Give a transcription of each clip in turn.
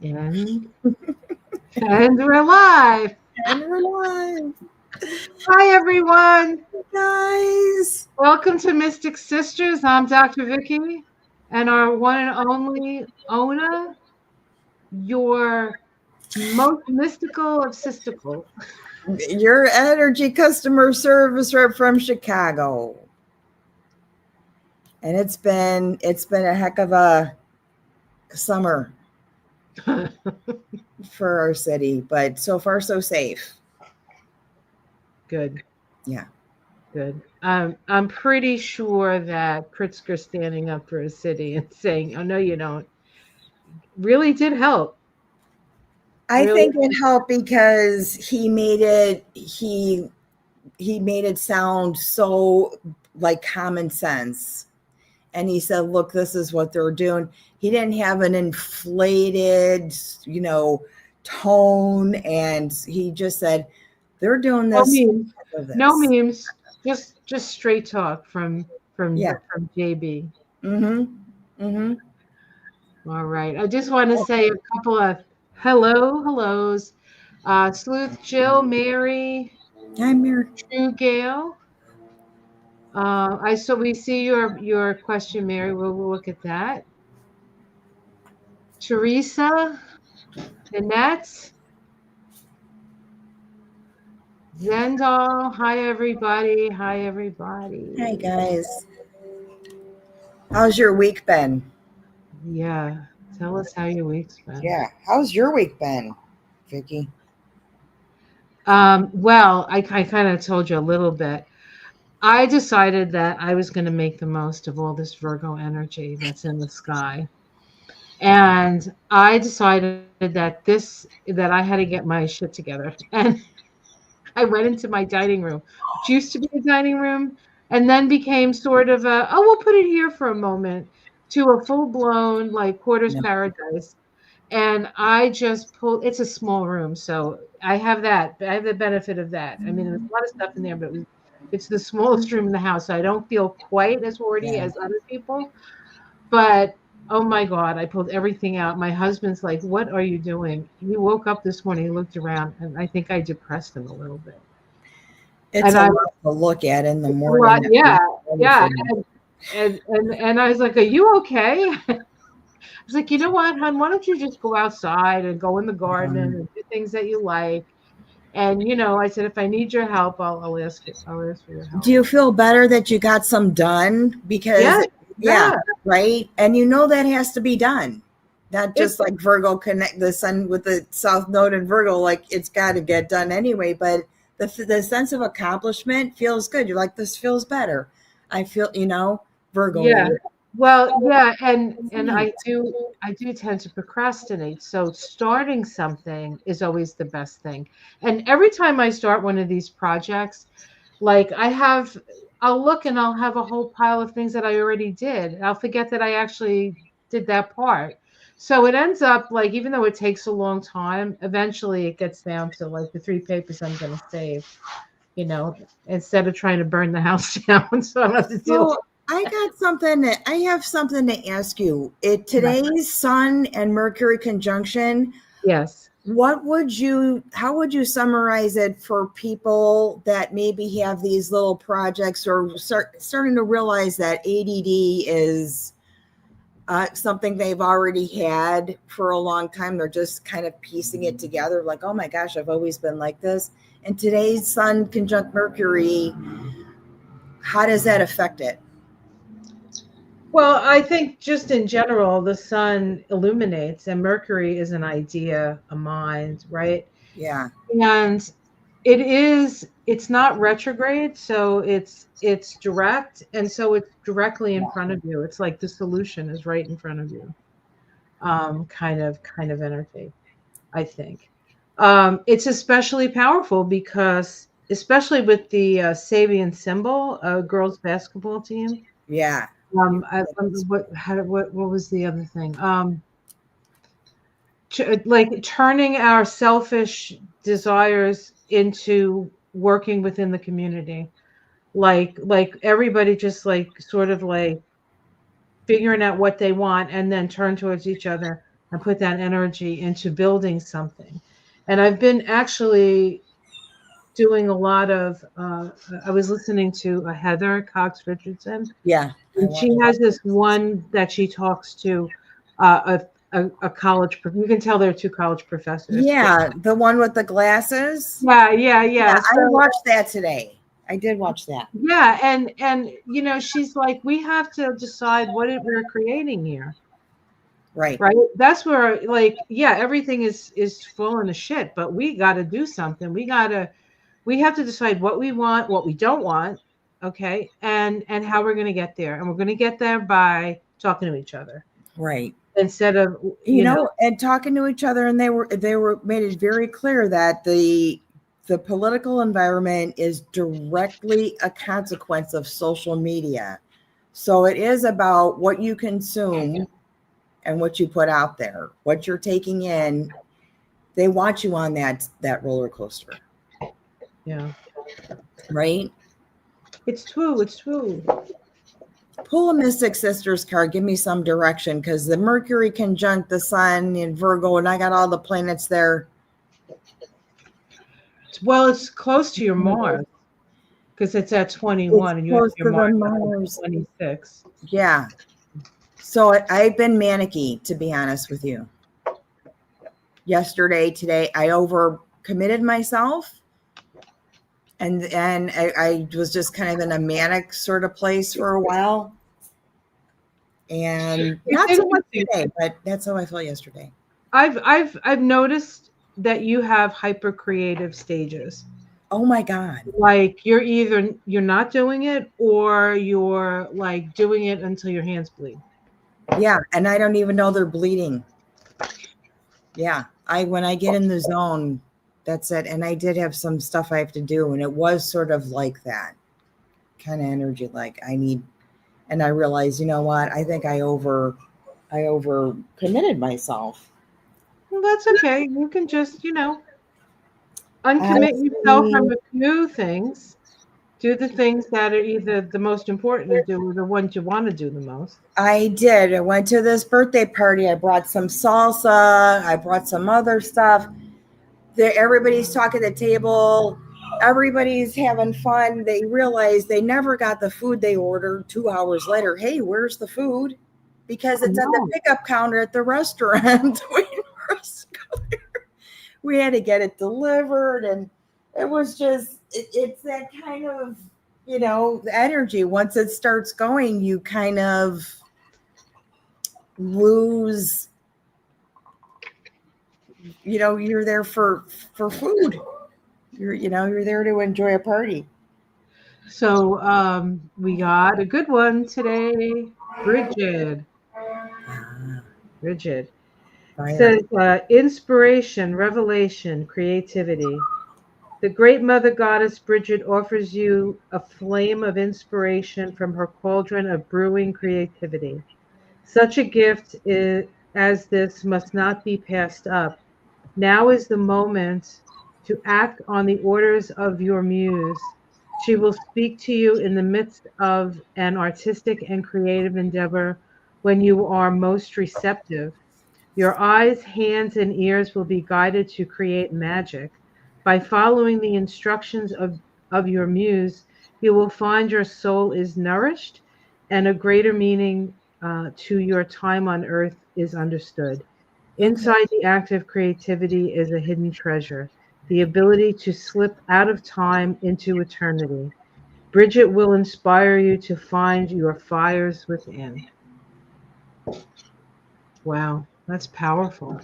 And, and we're live. And we're live. Hi, everyone. Guys. Welcome to Mystic Sisters. I'm Dr. Vicky, and our one and only Ona, your most mystical of sisticals. Your energy customer service rep from Chicago. And it's been a heck of a summer for our city, but so far so safe. Good. Yeah. Good. I'm pretty sure that Pritzker standing up for his city and saying, "Oh no, you don't," really did help. I Really. think it helped because he made it sound so like common sense. And he said, look, this is what they're doing. He didn't have an inflated, tone. And he just said, they're doing No this. memes. No memes. Just straight talk from JB. Mm-hmm. All right. I just want to say a couple of hellos. Sleuth Jill, Mary, I'm here. True Gale. We see your question, Mary. We'll look at that. Teresa, Annette, Zendal. Hi everybody. Hi everybody. Hey guys. How's your week been? Yeah. Tell us how your week's been. Yeah. How's your week been, Vicky? Well, I kind of told you a little bit. I decided that I was going to make the most of all this Virgo energy that's in the sky. And I decided that I had to get my shit together. And I went into my dining room, which used to be a dining room, and then became sort of we'll put it here for a moment, to a full-blown like quarters No. paradise. And I just pulled, it's a small room, so I have the benefit of that. I mean, there's a lot of stuff in there, but it's the smallest room in the house, so I don't feel quite as hoardy as other people. But oh my God, I pulled everything out. My husband's like, "What are you doing?" He woke up this morning, he looked around, and I think I depressed him a little bit. It's And a I lot to look at in the Well, morning. yeah. And I was like, "Are you okay?" I was like, "You know what, hon? Why don't you just go outside and go in the garden and do things that you like?" And I said, "If I need your help, I'll ask it. I'll ask for your help." Do you feel better that you got some done? Because Yeah. right. And that has to be done. Not just like Virgo connect the sun with the South Node and Virgo, like it's got to get done anyway. But the sense of accomplishment feels good. You're like, this feels better. I feel, Virgo. Yeah. Well, yeah, and I do tend to procrastinate. So starting something is always the best thing. And every time I start one of these projects, like I'll look and I'll have a whole pile of things that I already did. I'll forget that I actually did that part. So it ends up like, even though it takes a long time, eventually it gets down to like the 3 papers I'm going to save, instead of trying to burn the house down. So I don't have to deal with. So I have something to ask you. Today's Sun and Mercury conjunction. Yes. How would you summarize it for people that maybe have these little projects or starting to realize that ADD is something they've already had for a long time? They're just kind of piecing it together like, oh my gosh, I've always been like this. And today's Sun conjunct Mercury, how does that affect it? Well, I think just in general, the sun illuminates, and Mercury is an idea, a mind, right? Yeah. And it's not retrograde, so it's direct, and so it's directly in front of you. It's like the solution is right in front of you. Kind of energy, I think. It's especially powerful because, especially with the Sabian symbol, girls basketball team. Yeah. What was the other thing? Like turning our selfish desires into working within the community. Like everybody just like sort of like figuring out what they want and then turn towards each other and put that energy into building something. And I've been actually doing a lot of, I was listening to Heather Cox Richardson, Yeah. and she has this one that she talks to a college, you can tell they're two college professors. Yeah, the one with the glasses. Yeah, Yeah, I So, watched that today. I did watch that. yeah, and you know, she's like, we have to decide what we're creating here. Right. Right? That's where, like, yeah, everything is falling to shit, but we got to do something. We have to decide what we want, what we don't want, okay, and how we're going to get there. And we're going to get there by talking to each other Right. instead of, You know, and talking to each other, and they were made it very clear that the political environment is directly a consequence of social media. So it is about what you consume and what you put out there, what you're taking in. They want you on that roller coaster. Yeah. Right? It's true. It's true. Pull a Mystic Sisters card. Give me some direction, because the Mercury conjunct the Sun in Virgo, and I got all the planets there. Well, it's close to your Mars because it's at 21 and you have your Mars at 26. Yeah. So I've been manicky, to be honest with you. Yesterday, today, I overcommitted myself. And I was just kind of in a manic sort of place for a while. And not so much today, but that's how I felt yesterday. I've noticed that you have hyper creative stages. Oh my God. Like you're not doing it, or you're like doing it until your hands bleed. Yeah, and I don't even know they're bleeding. Yeah, when I get in the zone, that's it. And I did have some stuff I have to do, and it was sort of like that kind of energy, like I need. And I realized, you know what? I think I over committed myself. Well, that's okay. You can just, uncommit yourself from a few things. Do the things that are either the most important to do or the ones you want to do the most. I did. I went to this birthday party. I brought some salsa. I brought some other stuff. Everybody's talking at the table. Everybody's having fun. They realize they never got the food they ordered 2 hours later. Hey, where's the food? Because it's at the pickup counter at the restaurant. We had to get it delivered, and it was just, it's that kind of, energy. Once it starts going, you kind of lose, you're there for food. You're there to enjoy a party. So we got a good one today. Bridget. Says inspiration, revelation, creativity. The great mother goddess Bridget offers you a flame of inspiration from her cauldron of brewing creativity. Such a gift as this must not be passed up. Now is the moment to act on the orders of your muse. She will speak to you in the midst of an artistic and creative endeavor when you are most receptive. Your eyes, hands, and ears will be guided to create magic. By following the instructions of your muse, you will find your soul is nourished and a greater meaning to your time on earth is understood. Inside the act of creativity is a hidden treasure, the ability to slip out of time into eternity. Bridget will inspire you to find your fires within. Wow, that's powerful.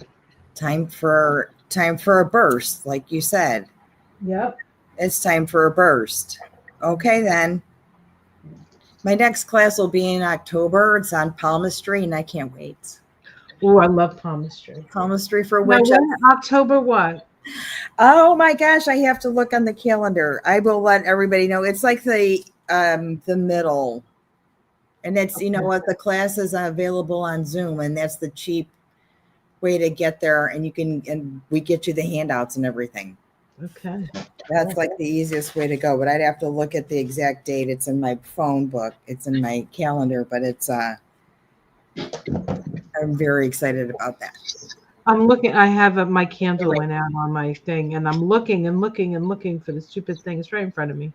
Time for a burst, like you said. Yep. It's time for a burst. Okay, then. My next class will be in October. It's on palmistry, and I can't wait. Oh, I love palmistry. Palmistry for witches. October what? Oh my gosh, I have to look on the calendar. I will let everybody know. It's like the middle. And it's, okay. The class is available on Zoom, and that's the cheap way to get there. And we get you the handouts and everything. Okay. That's like the easiest way to go, but I'd have to look at the exact date. It's in my phone book. It's in my calendar, but it's, I I'm very excited about that. I'm looking. I have my candle went out on my thing, and I'm looking and looking and looking for the stupid thing. It's right in front of me.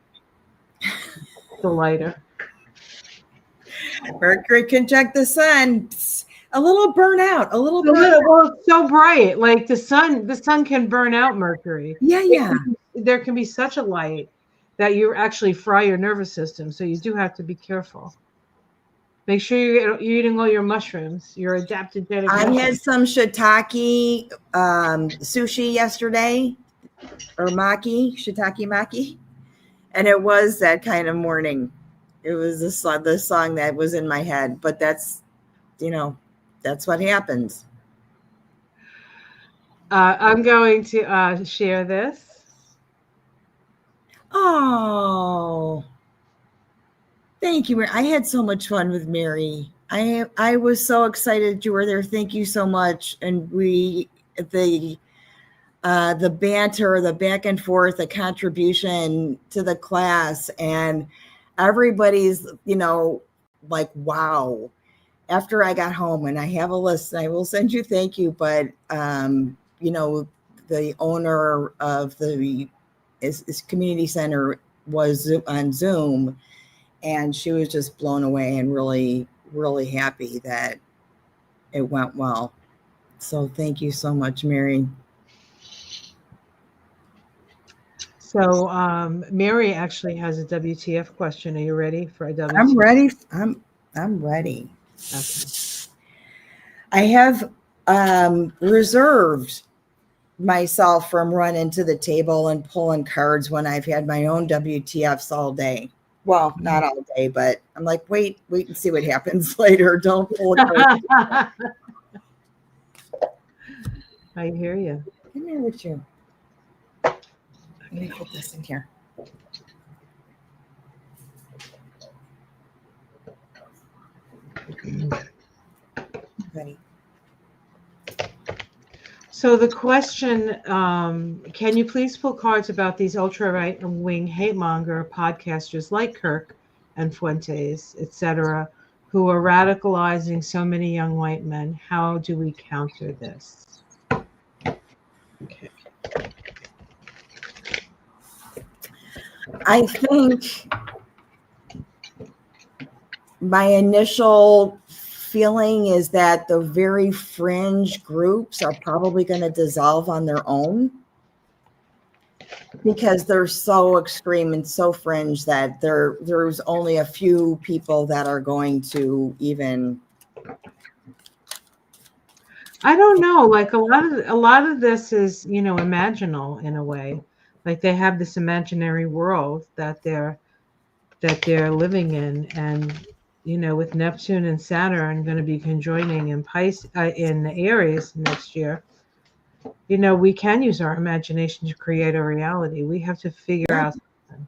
The lighter. Mercury conjunct the sun. A little burnout. Well, it's so bright. Like the sun can burn out Mercury. Yeah. There can be such a light that you actually fry your nervous system. So you do have to be careful. Make sure you're eating all your mushrooms, your adaptogenic mushrooms. I had some shiitake sushi yesterday, or shiitake maki, and it was that kind of morning. It was the song that was in my head, but that's what happens. I'm going to share this. Oh, thank you. I had so much fun with Mary. I was so excited you were there. Thank you so much. And the banter, the back and forth, the contribution to the class, and everybody's, like, wow. After I got home, and I have a list, I will send you thank you, but the owner of the community center was on Zoom, and she was just blown away and really, really happy that it went well. So thank you so much, Mary. So Mary actually has a WTF question. Are you ready for a WTF? I'm ready. I'm ready. Okay. I have reserved myself from running to the table and pulling cards when I've had my own WTFs all day. Well, not all day, but I'm like, wait and see what happens later. Don't pull cards. I hear you. Come here with you. Let me put this in here. Ready. So the question, can you please pull cards about these ultra-right-wing hate-monger podcasters like Kirk and Fuentes, etc., who are radicalizing so many young white men? How do we counter this? Okay. I think my initial feeling is that the very fringe groups are probably going to dissolve on their own, because they're so extreme and so fringe that there's only a few people that are going to even. I don't know. Like a lot of this is, imaginal in a way. Like they have this imaginary world that they're living in, and with Neptune and Saturn going to be conjoining in in Aries next year. We can use our imagination to create a reality. We have to figure out something.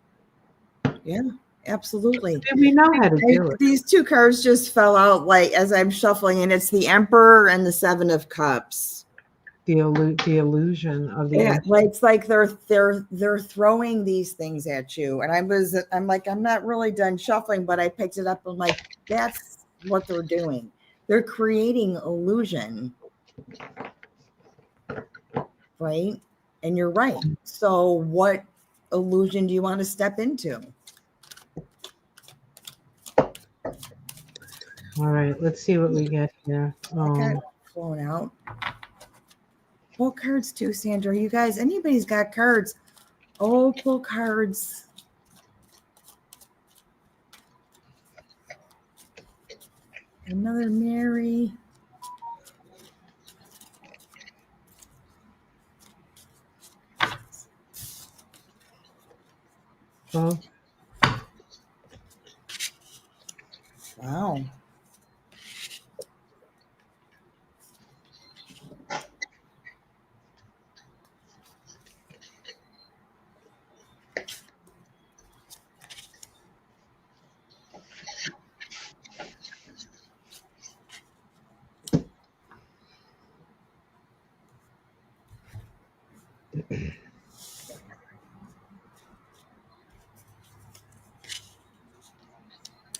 Yeah, absolutely. And we know how to do it. These two cards just fell out like as I'm shuffling, and it's the Emperor and the Seven of Cups. The illusion of the it's like they're throwing these things at you, and I'm like, I'm not really done shuffling, but I picked it up and like, that's what they're doing. They're creating illusion, right? And you're right. So what illusion do you want to step into? All right, let's see what we get here. I got blown out. Pull cards too, Sandra. You guys, anybody's got cards? Oh, pull cards. Another Mary. Oh. Wow.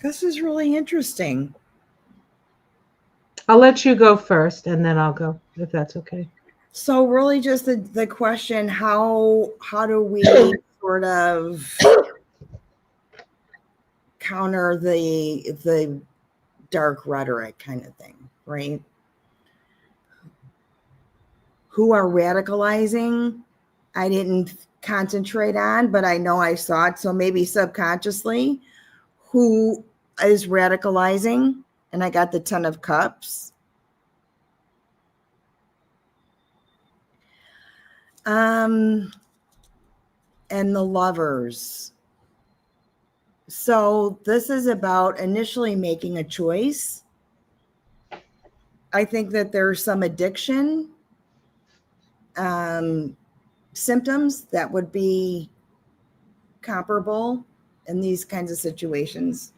This is really interesting. I'll let you go first, and then I'll go, if that's okay. So really just the question, how do we sort of counter the dark rhetoric kind of thing, right? Who are radicalizing? I didn't concentrate on, but I know I saw it. So maybe subconsciously, who is radicalizing? And I got the 10 of cups. And the lovers. So this is about initially making a choice. I think that there's some addiction symptoms that would be comparable in these kinds of situations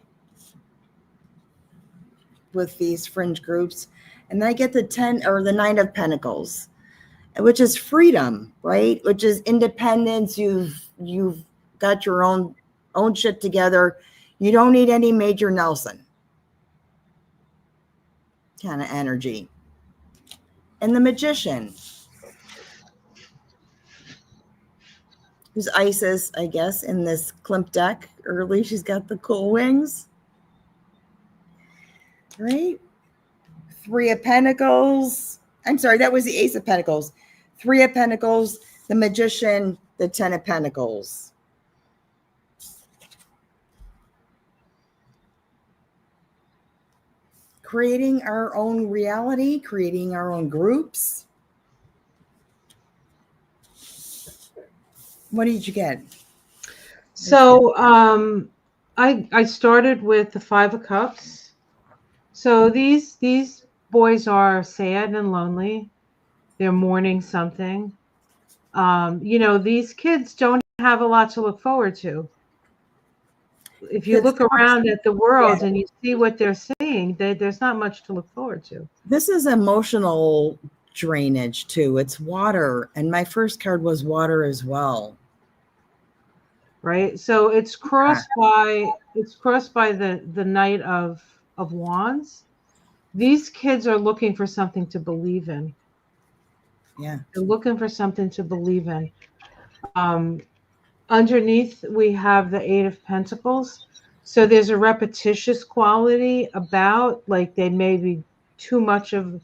with these fringe groups. And then I get the 10 or the 9 of Pentacles, which is freedom, right? Which is independence. You've got your own shit together. You don't need any Major Nelson kind of energy. And the Magician, who's Isis, I guess, in this Klimt deck early. She's got the cool wings. Right? 3 of Pentacles. I'm sorry, that was the Ace of Pentacles. 3 of Pentacles, the Magician, the 10 of Pentacles. Creating our own reality, creating our own groups. What did you get? So I started with the 5 of Cups. So these boys are sad and lonely. They're mourning something. These kids don't have a lot to look forward to. If you look around at the world and you see what they're seeing, there's not much to look forward to. This is emotional drainage too. It's water. And my first card was water as well. Right. So it's crossed by the Knight of Wands. These kids are looking for something to believe in. Yeah. They're looking for something to believe in. Underneath, we have the 8 of Pentacles. So there's a repetitious quality about, like, they may be too much of,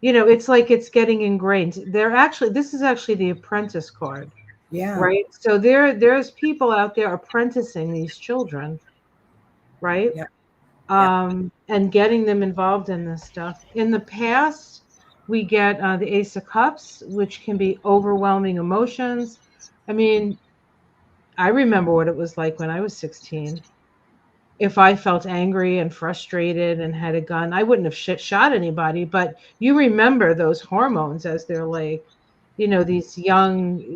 it's like it's getting ingrained. This is actually the Apprentice card. Yeah. Right. So there's people out there apprenticing these children. Right. Yep. And getting them involved in this stuff. In the past, we get the Ace of Cups, which can be overwhelming emotions. I mean, I remember what it was like when I was 16. If I felt angry and frustrated and had a gun, I wouldn't have shot anybody. But you remember those hormones as they're like, this young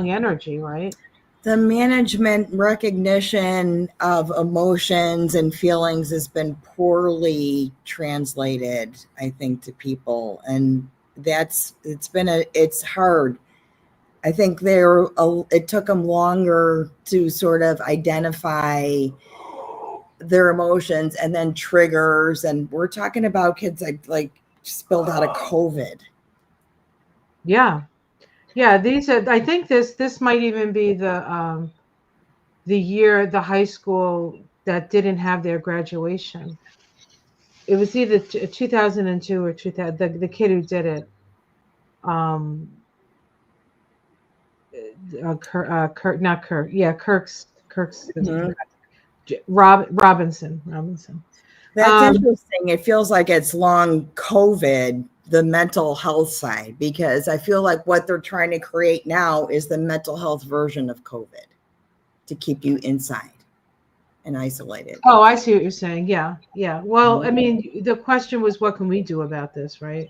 energy, right? The management recognition of emotions and feelings has been poorly translated, I think, to people. And it's hard. I think it took them longer to sort of identify their emotions and then triggers. And we're talking about kids like spilled out of COVID. Yeah. Yeah, I think this might even be the year, the high school that didn't have their graduation. It was either 2002 or 2000, the kid who did it. Kirk's Robinson. That's interesting. It feels like it's long COVID, the mental health side, because I feel like what they're trying to create now is the mental health version of COVID to keep you inside and isolated. Oh, I see what you're saying. Yeah. Yeah. Well, I mean, the question was, what can we do about this? Right.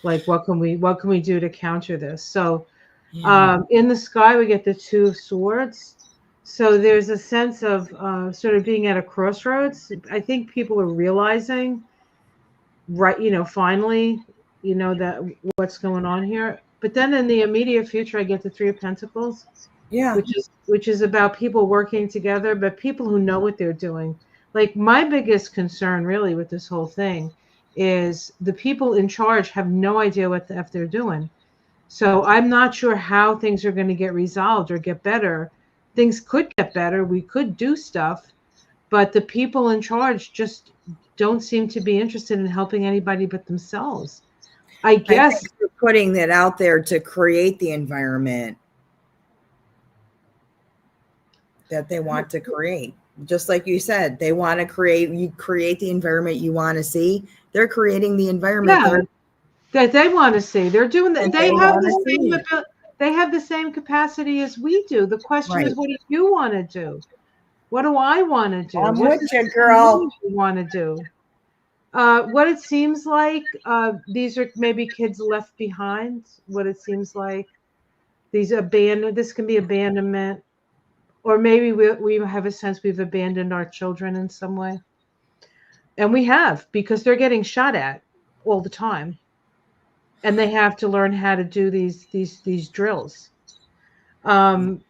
Like, what can we do to counter this? So, in the sky, we get the 2 of Swords. So there's a sense of sort of being at a crossroads. I think people are realizing, right, finally, that what's going on here. But then in the immediate future, I get the 3 of Pentacles. Yeah. Which is about people working together, but people who know what they're doing. Like, my biggest concern really with this whole thing is the people in charge have no idea what the F they're doing. So I'm not sure how things are going to get resolved or get better. Things could get better. We could do stuff, but the people in charge just don't seem to be interested in helping anybody but themselves. I I guess think you're putting that out there to create the environment that they want to create. Just like you said, they want to create, you create the environment you want to see. They're creating the environment yeah, that they want to see. They're doing that. that they want to see. They have the same capacity as we do. The question is, Right. what do you want to do? What do I want to do? I'm What with does you, girl. you want to do? What it seems like, these are maybe kids left behind. What it seems like, these abandoned. This can be abandonment, or maybe we have a sense we've abandoned our children in some way, and we have, because they're getting shot at all the time, and they have to learn how to do these drills. Um,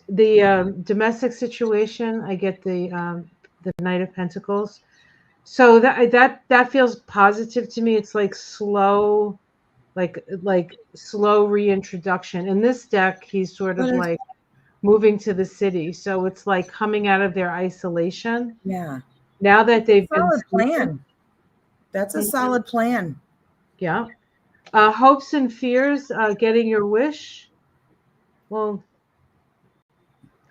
the domestic situation, I get the Knight of Pentacles. So that feels positive to me. It's like slow, like slow reintroduction. In this deck, he's sort of like moving to the city. So it's like coming out of their isolation. Yeah. Now that they've been Solid plan. That's a solid plan. Yeah. Hopes and fears, getting your wish. Well,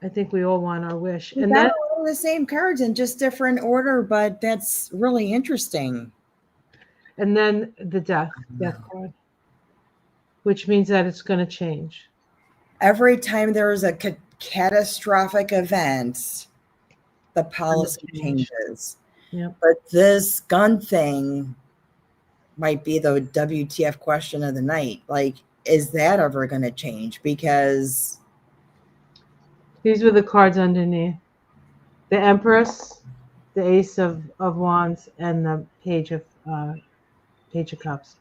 I think we all want our wish. We And got then all the same cards in just different order, but that's really interesting. the death card, which means that it's going to change. Every time there is a catastrophic event, the policy changes. Yep. But this gun thing might be the WTF question of the night. Like, is that ever going to change? Because These were the cards underneath: the Empress, the Ace of Wands, and the Page of Cups.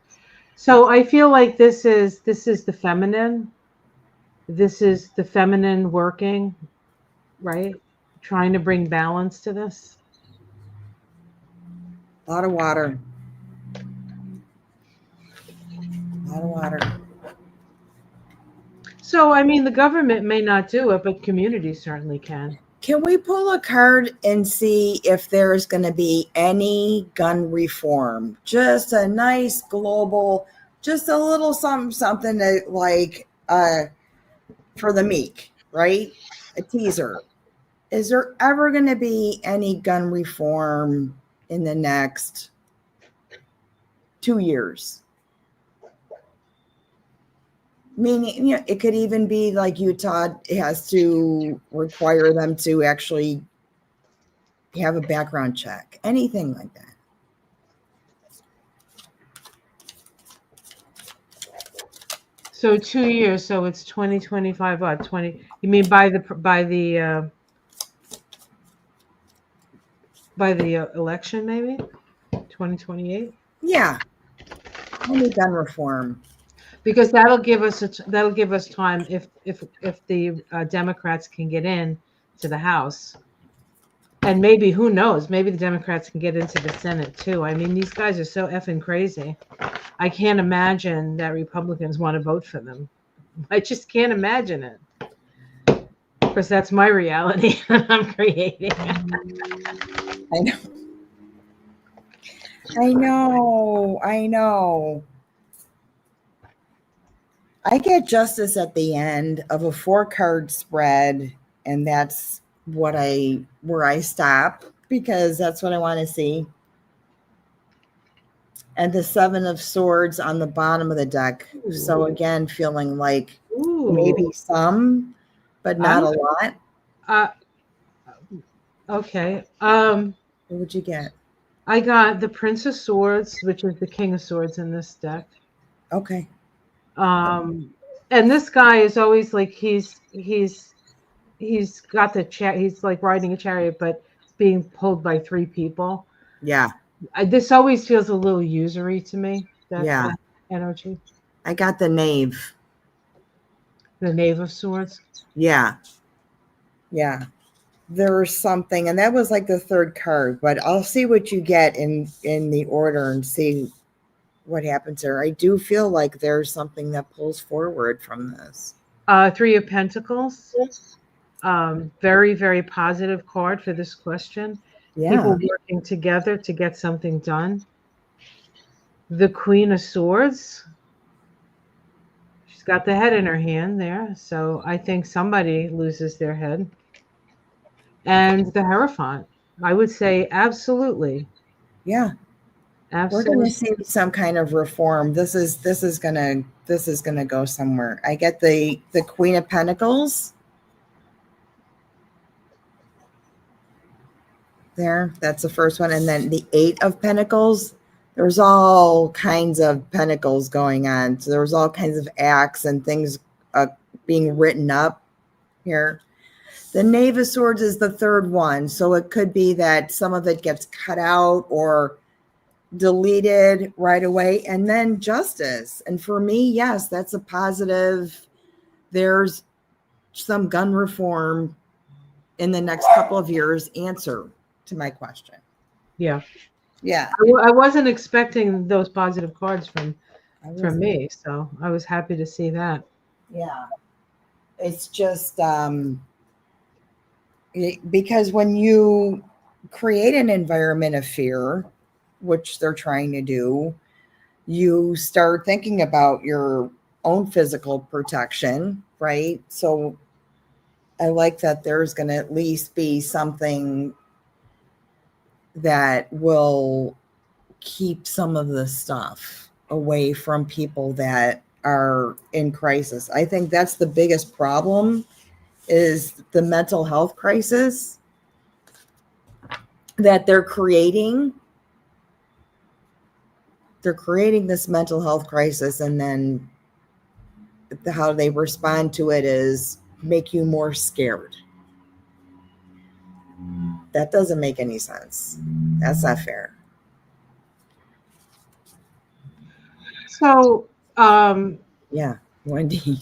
So I feel like this is the feminine. This is the feminine working, right? Trying to bring balance to this. a lot of water. A lot of water. So, I mean, the government may not do it, but communities certainly can. Can we pull a card and see if there's going to be any gun reform? Just a nice global, just a little something that, like, for the meek, right? A teaser. Is there ever going to be any gun reform in the next 2 years? Meaning, it could even be like Utah has to require them to actually have a background check, anything like that. So 2 years, so it's 2025. What 20? You mean by the election, maybe 2028? Yeah, any gun reform. Because that'll give us time if the Democrats can get in to the House, and maybe, who knows, maybe the Democrats can get into the Senate too. I mean, these guys are so effing crazy. I can't imagine that Republicans want to vote for them. I just can't imagine it. Of course, that's my reality that I'm creating. I know. I get justice at the end of a 4-card spread, and that's where I stop, because that's what I want to see. And the 7 of Swords on the bottom of the deck. Ooh. So again, feeling like maybe some, but not a lot. Okay. What would you get? I got the Prince of Swords, which is the King of Swords in this deck. Okay. And this guy is always like, he's got the he's like riding a chariot, but being pulled by 3 people. Yeah. This always feels a little usury to me. That energy. I got the Knave. The Knave of Swords. Yeah. Yeah. there's something, and that was like the third card, but I'll see what you get in the order and see what happens there. I do feel like there's something that pulls forward from this. Three of Pentacles. Very, very positive card for this question. Yeah. People working together to get something done. The Queen of Swords. She's got the head in her hand there. So I think somebody loses their head. And the Hierophant. I would say absolutely. Yeah. We're going Absolutely. to see some kind of reform. This is going to go somewhere. I get the Queen of Pentacles. There, that's the first one, and then the Eight of Pentacles. There's all kinds of pentacles going on. So there's all kinds of acts and things being written up here. The Knave of Swords is the third one. So it could be that some of it gets cut out or deleted right away. And then Justice. And for me, yes, that's a positive. There's some gun reform in the next couple of years answer to my question. Yeah. Yeah. I wasn't expecting those positive cards from me. So I was happy to see that. Yeah. It's just because when you create an environment of fear, which they're trying to do, you start thinking about your own physical protection, right? So I like that there's going to at least be something that will keep some of the stuff away from people that are in crisis. I think that's the biggest problem, is the mental health crisis that they're creating. They're creating this mental health crisis, and then how they respond to it is make you more scared. That doesn't make any sense. That's not fair. So, Yeah, Wendy.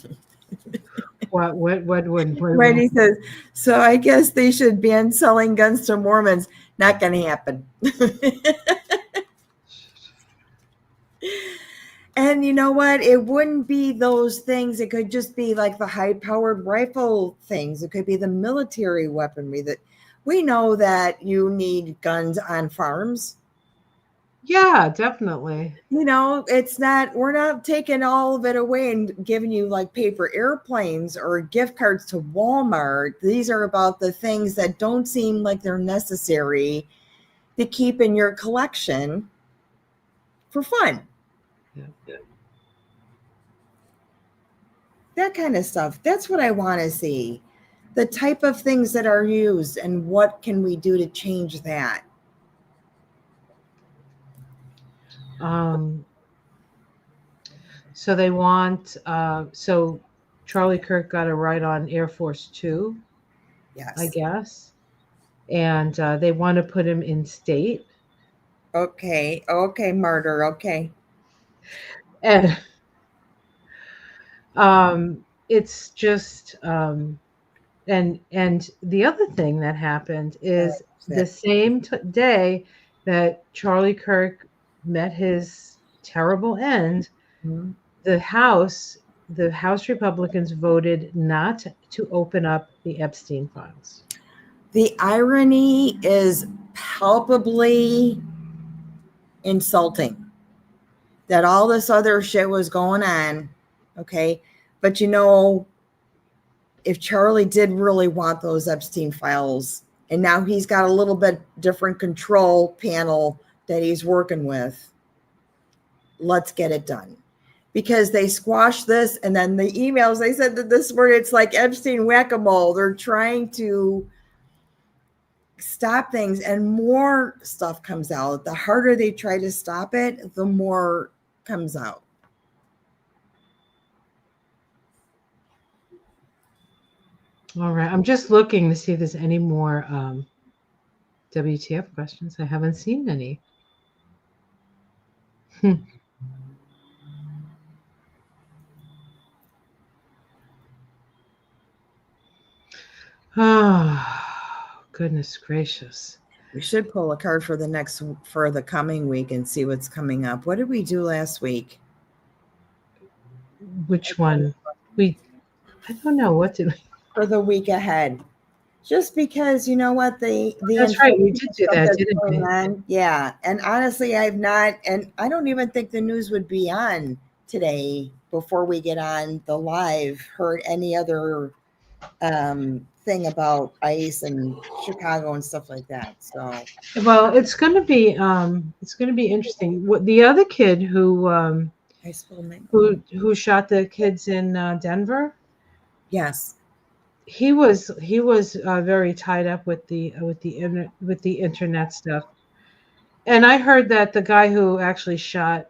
what Wendy says, so I guess they should ban selling guns to Mormons. Not going to happen. And you know what? It wouldn't be those things. It could just be like the high-powered rifle things. It could be the military weaponry. That we know that you need guns on farms. Yeah, definitely. You know, it's not, we're not taking all of it away and giving you like paper airplanes or gift cards to Walmart. These are about the things that don't seem like they're necessary to keep in your collection for fun. Yeah. That kind of stuff. That's what I want to see. The type of things that are used and what can we do to change that? So they want, so Charlie Kirk got a ride on Air Force Two, Yes. I guess. And they want to put him in state. Okay. Okay, martyr. Okay. And it's just, and the other thing that happened is the same day that Charlie Kirk met his terrible end, Mm-hmm. the House Republicans voted not to open up the Epstein files. The irony is palpably insulting that all this other shit was going on. Okay. But you know, if Charlie did really want those Epstein files, and now he's got a little bit different control panel that he's working with, let's get it done. Because they squashed this, and then the emails, they said that this word, it's like Epstein whack-a-mole. They're trying to stop things, and more stuff comes out. The harder they try to stop it, the more comes out. All right. I'm just looking to see if there's any more WTF questions. I haven't seen any. Goodness gracious. We should pull a card for the coming week and see what's coming up. What did we do last week? Which one? I don't know. What did we? For the week ahead. Just because you know what the That's right. We did do that, didn't we? on. Yeah. And honestly, I've not, and I don't even think the news would be on today before we get on the live, heard any other thing about ICE and Chicago and stuff like that. So Well, it's going to be interesting. What the other kid high school who shot the kids in Denver? Yes. He was very tied up with the internet stuff. And I heard that the guy who actually shot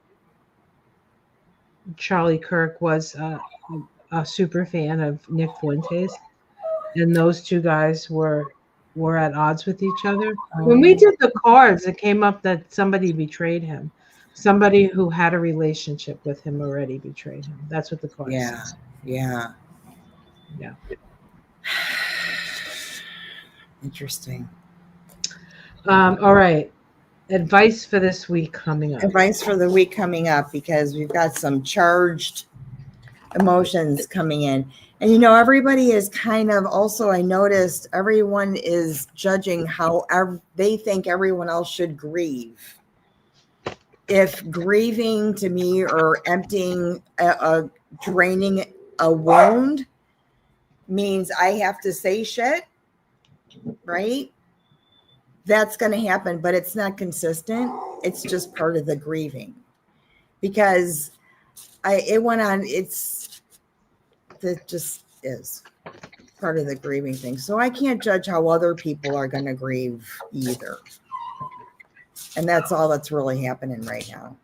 Charlie Kirk was a super fan of Nick Fuentes, and those two guys were at odds with each other. When we did the cards, it came up that somebody betrayed him. Somebody who had a relationship with him already betrayed him. That's what the card says. Yeah. Yeah. Interesting. All right. Advice for this week coming up. Advice for the week coming up, because we've got some charged emotions coming in. And everybody is kind of also, I noticed everyone is judging how they think everyone else should grieve. If grieving to me or emptying, draining a wound means I have to say shit, right? That's going to happen, but it's not consistent. It's just part of the grieving, because it went on. That just is part of the grieving thing. So I can't judge how other people are going to grieve either. And that's all that's really happening right now.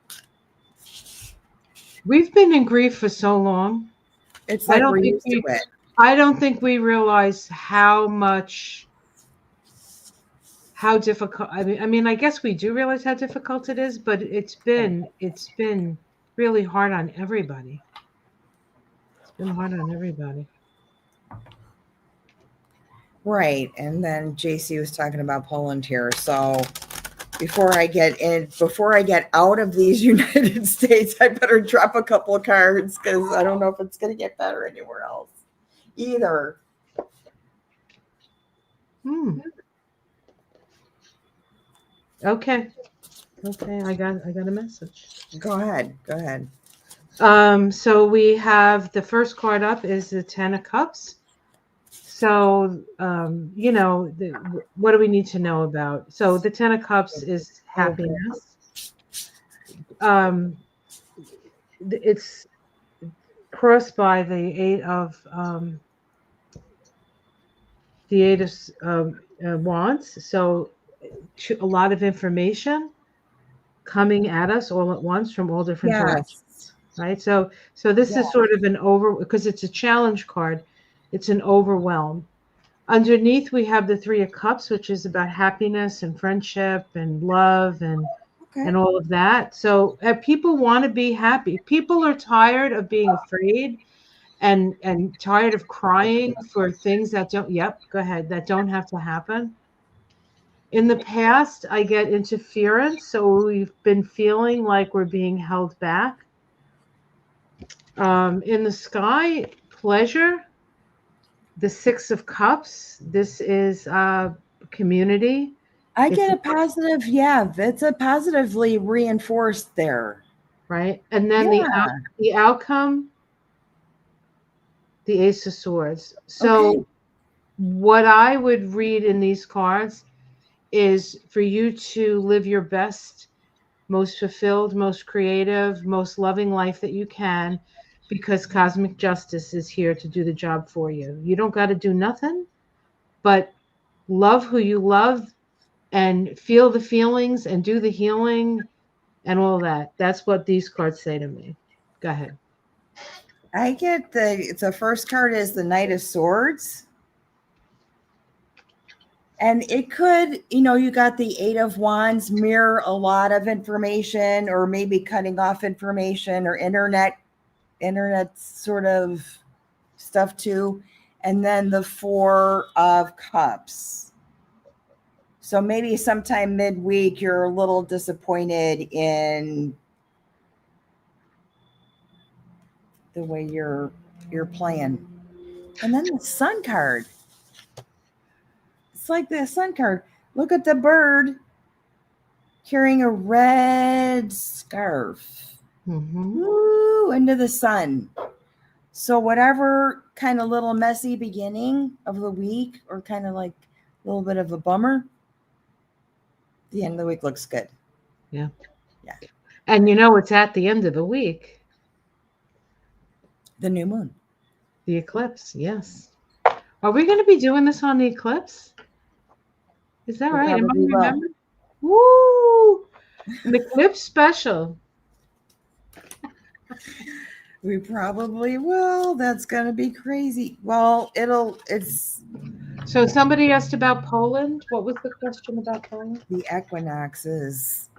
We've been in grief for so long. It's like we're used to it. I don't think we realize how difficult. I mean, I guess we do realize how difficult it is, but it's been really hard on everybody. It's been hard on everybody. Right. And then JC was talking about Poland here. So before I get out of these United States, I better drop a couple of cards, because I don't know if it's going to get better anywhere else either. Okay. I got a message. Go ahead. So we have the first card up is the Ten of Cups. So, what do we need to know about? So the Ten of Cups is happiness. It's crossed by the Eight of Wands. So a lot of information coming at us all at once from all different directions, right? So this is sort of because it's a challenge card. It's an overwhelm. Underneath, we have the Three of Cups, which is about happiness and friendship and love and all of that. So people want to be happy. People are tired of being afraid and tired of crying for things that that don't have to happen. In the past, I get interference, so we've been feeling like we're being held back. In the sky, pleasure. The Six of Cups. This is community. I get a positive. Yeah, it's a positively reinforced there. Right. And then the outcome, the Ace of Swords. So what I would read in these cards is for you to live your best, most fulfilled, most creative, most loving life that you can, because cosmic justice is here to do the job for you. You don't got to do nothing, but love who you love and feel the feelings and do the healing and all that. That's what these cards say to me. Go ahead. I get the first card is the Knight of Swords. And it could, you got the Eight of Wands, mirror a lot of information, or maybe cutting off information, or internet sort of stuff too. And then the Four of Cups. So maybe sometime midweek you're a little disappointed in the way you're playing. And then the sun card. It's like the sun card. Look at the bird carrying a red scarf. Woo, into the sun. So whatever kind of little messy beginning of the week, or kind of like a little bit of a bummer, the end of the week looks good. Yeah. Yeah. And you know what's at the end of the week? The new moon. The eclipse, yes. Are we going to be doing this on the eclipse? Is that We right? Am I probably will. remembering? Woo! An eclipse special. We probably will. That's gonna be crazy. Well, it's So somebody asked about Poland. What was the question about Poland? the equinoxes.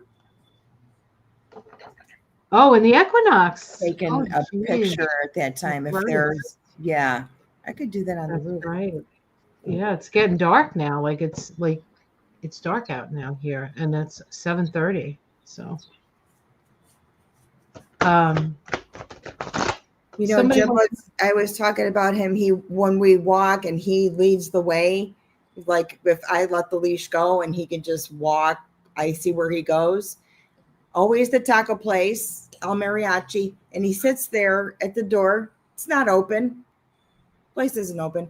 Oh, and the equinox. Taking Oh, a geez. picture at that time. That's If right. there's, yeah, I could do that on That's the roof. right. Yeah, it's getting dark now. Like it's dark out now here, and it's 7:30. So, You know, somebody Jim I was talking about him. When we walk and he leads the way, like if I let the leash go and he can just walk, I see where he goes. Always the taco place, El Mariachi, and he sits there at the door. It's not open. Place isn't open.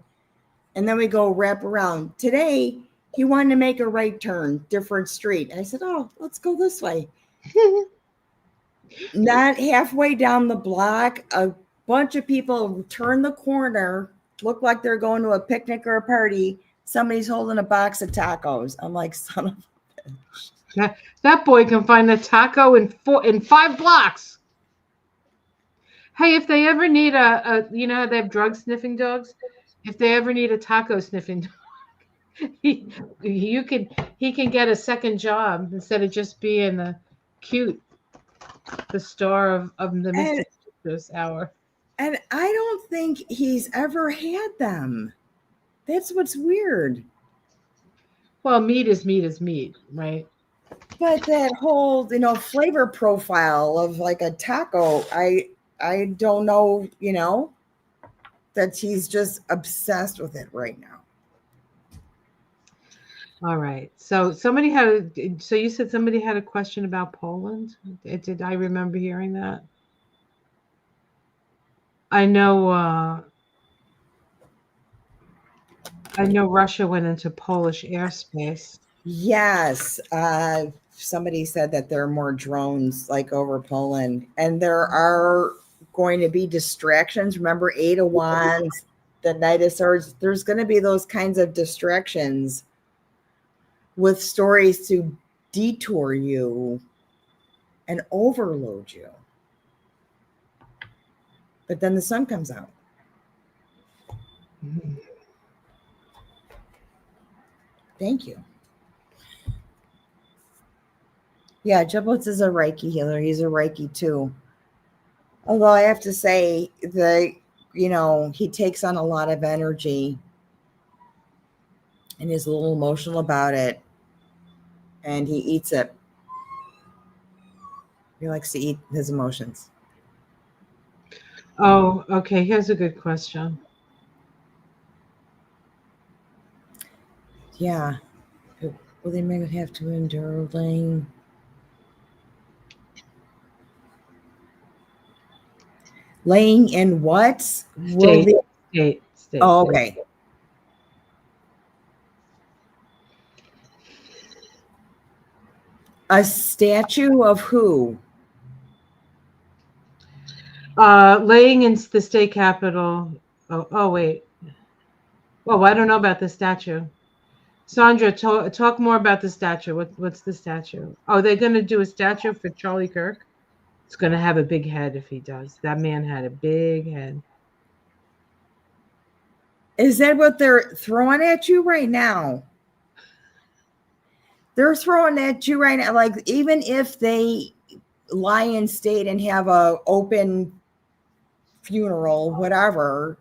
And then we go wrap around. Today, he wanted to make a right turn, different street. I said, oh, let's go this way. Not halfway down the block, a bunch of people turn the corner, look like they're going to a picnic or a party. Somebody's holding a box of tacos. I'm like, son of a bitch. that boy can find a taco in 5 blocks. Hey, if they ever need you know, they have drug sniffing dogs. If they ever need a taco sniffing dog, he can get a second job instead of just being the star of the Mr. this hour. And I don't think he's ever had them. That's what's weird. Well, meat is meat, right? But that whole, flavor profile of like a taco, I don't know, that he's just obsessed with it right now. All right. So you said somebody had a question about Poland. Did I remember hearing that? I know Russia went into Polish airspace. Yes. Somebody said that there are more drones like over Poland, and there are going to be distractions. Remember, 8 of Wands, the Knight of Swords. There's going to be those kinds of distractions with stories to detour you and overload you. But then the sun comes out. Thank you. Yeah, Giblets is a Reiki healer. He's a Reiki too. Although I have to say that, he takes on a lot of energy and is a little emotional about it. And he eats it. He likes to eat his emotions. Oh, okay. Here's a good question. Yeah. Well, they may have to endure laying. Laying in what? State. Oh, okay. A statue of who? Laying in the state capitol. Oh wait. Well, I don't know about the statue. Sandra, talk more about the statue. What's the statue? Oh, they're going to do a statue for Charlie Kirk. It's going to have a big head if he does. That man had a big head. Is that what they're throwing at you right now? They're throwing at you right now. Like, even if they lie in state and have a open funeral, whatever,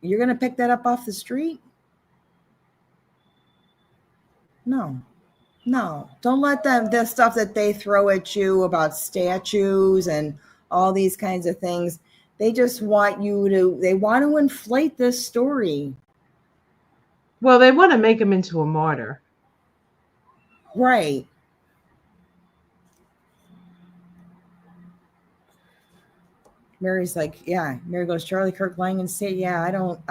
you're going to pick that up off the street? No. No, don't let them, the stuff that they throw at you about statues and all these kinds of things, they just want you to, they want to inflate this story. Well, they want to make him into a martyr. Right. Mary's like, yeah. Mary goes, Charlie Kirk lying in state. Yeah, I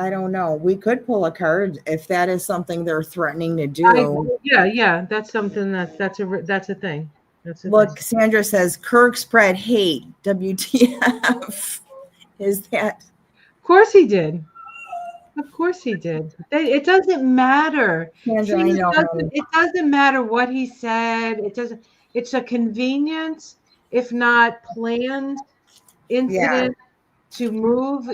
don't know. We could pull a card if that is something they're threatening to do. Yeah, that's something that's a thing. That's a thing. Look, Sandra says Kirk spread hate. WTF is that? Of course he did. Of course he did. It doesn't matter. Sandra, See, I know. it doesn't matter what he said. It doesn't. It's a convenient, if not planned, incident to move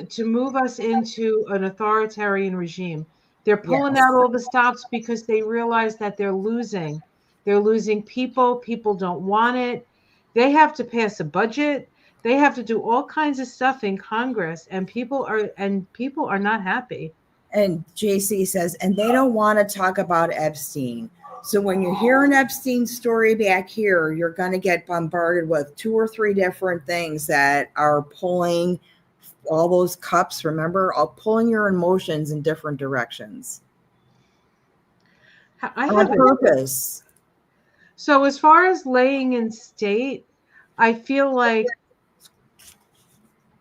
us into an authoritarian regime. They're pulling out all the stops because they realize that they're losing. They're losing people. People don't want it. They have to pass a budget. They have to do all kinds of stuff in Congress, and people are not happy. And JC says, and they don't want to talk about Epstein. So when you hear an Epstein story back here, you're going to get bombarded with 2 or 3 different things that are pulling all those cups, remember, all pulling your emotions in different directions. On purpose. So as far as laying in state, I feel like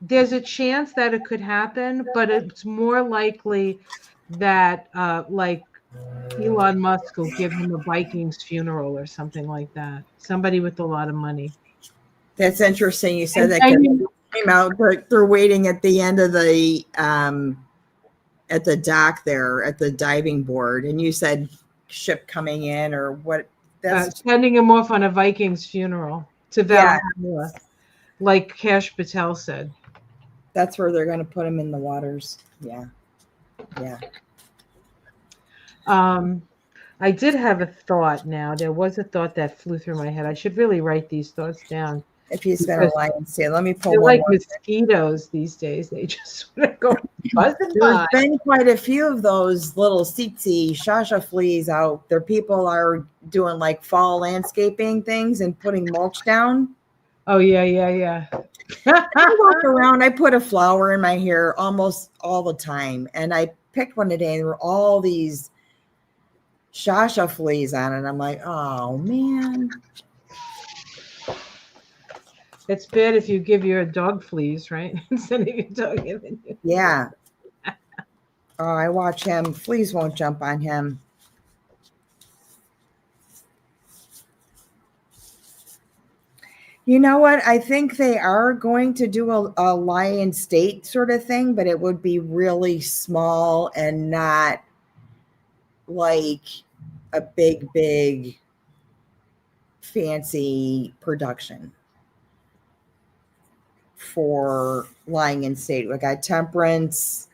there's a chance that it could happen, but it's more likely that like Elon Musk will give him a Vikings funeral or something like that. Somebody with a lot of money. That's interesting. You said that came out. They're waiting at the end of the at the dock there at the diving board, and you said ship coming in or what? That's sending him off on a Vikings funeral to Valhalla, like Kash Patel said. That's where they're going to put him in the waters. Yeah. I did have a thought now. There was a thought that flew through my head. I should really write these thoughts down. If he's going to lie and say, let me pull they're one like mosquitoes these days. They just want to go buzzing by. There's been quite a few of those little tsetse shasha fleas out there. People are doing like fall landscaping things and putting mulch down. Oh, yeah. I walk around, I put a flower in my hair almost all the time. And I picked one today and there were all these shasha fleas on it. I'm like, oh man. It's bad if you give your dog fleas, right? Instead of your dog giving you. Yeah. Oh, I watch him. Fleas won't jump on him. You know what? I think they are going to do a lie-in state sort of thing, but it would be really small and not like a big fancy production for lying in state. We got Temperance